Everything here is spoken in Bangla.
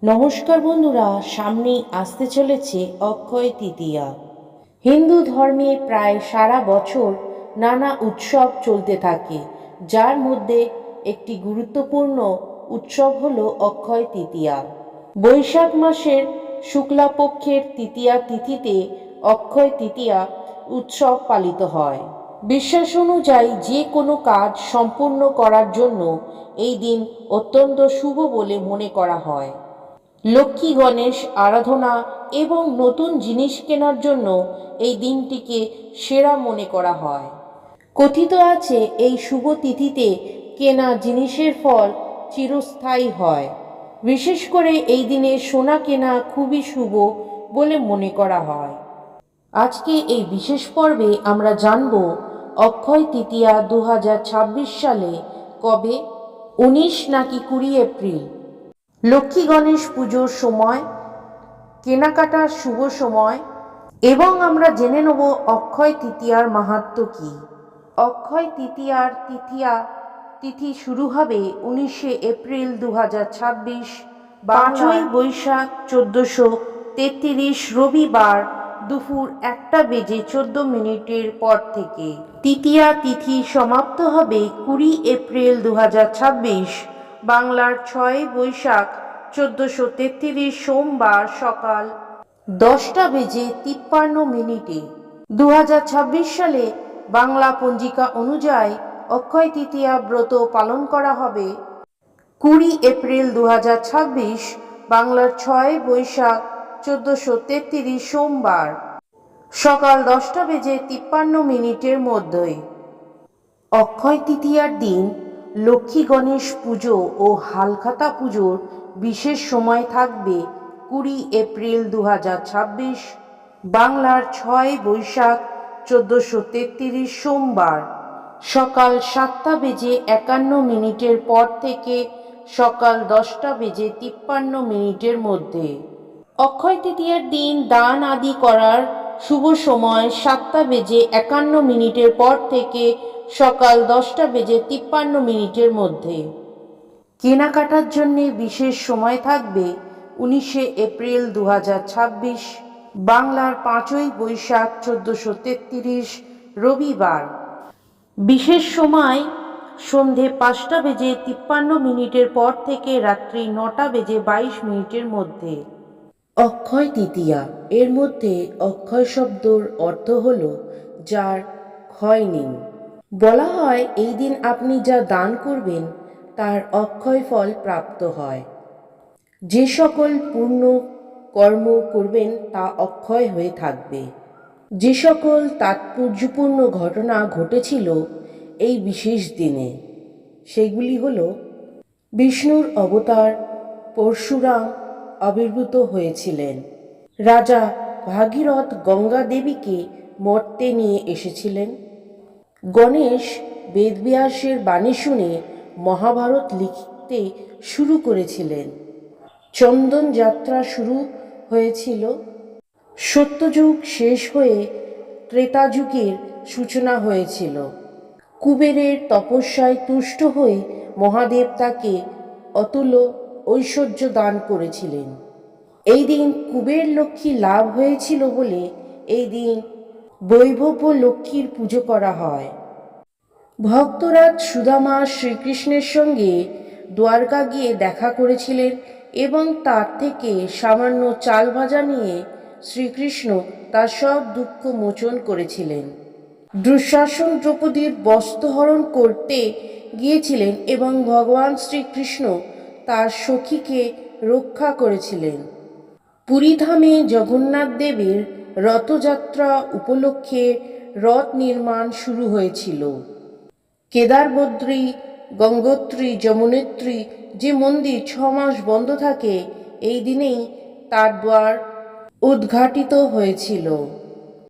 নমস্কার বন্ধুরা, সামনেই আসতে চলেছে অক্ষয় তৃতীয়া। হিন্দু ধর্মে প্রায় সারা বছর নানা উৎসব চলতে থাকে, যার মধ্যে একটি গুরুত্বপূর্ণ উৎসব হল অক্ষয় তৃতীয়া। বৈশাখ মাসের শুক্লাপক্ষের তৃতীয়া তিথিতে অক্ষয় তৃতীয়া উৎসব পালিত হয়। বিশ্বাস অনুযায়ী যে কোনো কাজ সম্পূর্ণ করার জন্য এই দিন অত্যন্ত শুভ বলে মনে করা হয়। লক্ষ্মী গণেশ আরাধনা এবং নতুন জিনিস কেনার জন্য এই দিনটিকে সেরা মনে করা হয়। কথিত আছে এই শুভ তিথিতে কেনা জিনিসের ফল চিরস্থায়ী হয়। বিশেষ করে এই দিনে সোনা কেনা খুবই শুভ বলে মনে করা হয়। আজকে এই বিশেষ পর্বে আমরা জানব অক্ষয় তৃতীয়া 2026 সালে কবে, 19 নাকি 20 এপ্রিল। লক্ষ্মী গণেশ পুজোর সময়, কেনাকাটার শুভ সময় এবং আমরা জেনে নেব অক্ষয় তৃতীয়ার মাহাত্ম্য কী। অক্ষয় তৃতীয়ার তিথি শুরু হবে 19 এপ্রিল 2026, 5ই বৈশাখ 1433 রবিবার দুপুর 1:14 পর থেকে। তৃতীয়া তিথি সমাপ্ত হবে 20 এপ্রিল 2026, বাংলার 6 বৈশাখ 1433 সোমবার সকাল 10:53 2026 সালে বাংলা পঞ্জিকা অনুযায়ী অক্ষয় তৃতীয়া ব্রত পালন করা হবে 20 এপ্রিল 2026, বাংলার 6 বৈশাখ 1433 সোমবার সকাল 10:53 মধ্যে। অক্ষয় তৃতীয়ার দিন লক্ষ্মী গণেশ পুজো ও হালখাতা পুজোর বিশেষ সময় থাকবে 20 এপ্রিল 2026, বাংলার 6 বৈশাখ 1433 সোমবার সকাল 7:51 পর থেকে সকাল 10:53 মধ্যে। অক্ষয় তৃতীয়ার দিন দান আদি করার শুভ সময় 7:51 পর থেকে সকাল 10:53 মধ্যে। কেনাকাটার জন্য বিশেষ সময় থাকবে 19 এপ্রিল 2026, বাংলার 5ই বৈশাখ 1433 রবিবার। বিশেষ সময় সন্ধে 5:53 পর থেকে রাত্রি 9:22 মধ্যে। অক্ষয় তৃতীয়া এর মধ্যে অক্ষয় শব্দর অর্থ হল যার ক্ষয় নেই। বলা হয় এই দিন আপনি যা দান করবেন তার অক্ষয় ফল প্রাপ্ত হয়। যে সকল পূর্ণ কর্ম করবেন তা অক্ষয় হয়ে থাকবে। যে সকল তাৎপর্যপূর্ণ ঘটনা ঘটেছিল এই বিশেষ দিনে সেগুলি হল: বিষ্ণুর অবতার পরশুরাম আবির্ভূত হয়েছিলেন, রাজা ভাগীরথ গঙ্গা দেবীকে মর্তে নিয়ে এসেছিলেন, গণেশ বেদব্যাসের বাণী শুনে মহাভারত লিখতে শুরু করেছিলেন, চন্দন যাত্রা শুরু হয়েছিল, সত্যযুগ শেষ হয়ে ত্রেতাযুগের সূচনা হয়েছিল, কুবেরের তপস্যায় তুষ্ট হয়ে মহাদেব তাকে অতুল্য ঐশ্বর্য দান করেছিলেন। এই দিন কুবের লক্ষ্মী লাভ হয়েছিল বলে এই দিন বৈভব লক্ষ্মীর পুজো করা হয়। ভক্তরাজ সুদামা শ্রীকৃষ্ণের সঙ্গে দ্বারকা গিয়ে দেখা করেছিলেন এবং তার থেকে সামান্য চাল ভাজা নিয়ে শ্রীকৃষ্ণ তার সব দুঃখ মোচন করেছিলেন। দুঃশাসন দ্রৌপদীর বস্ত্রহরণ করতে গিয়েছিলেন এবং ভগবান শ্রীকৃষ্ণ তার সখীকে রক্ষা করেছিলেন। পুরীধামে জগন্নাথ দেবের রথযাত্রা উপলক্ষে রথ নির্মাণ শুরু হয়েছিল। কেদারবদ্রী, গঙ্গোত্রী, যমুনোত্রী যে মন্দির 6 মাস বন্ধ থাকে এই দিনেই তার দ্বার উদ্ঘাটিত হয়েছিল।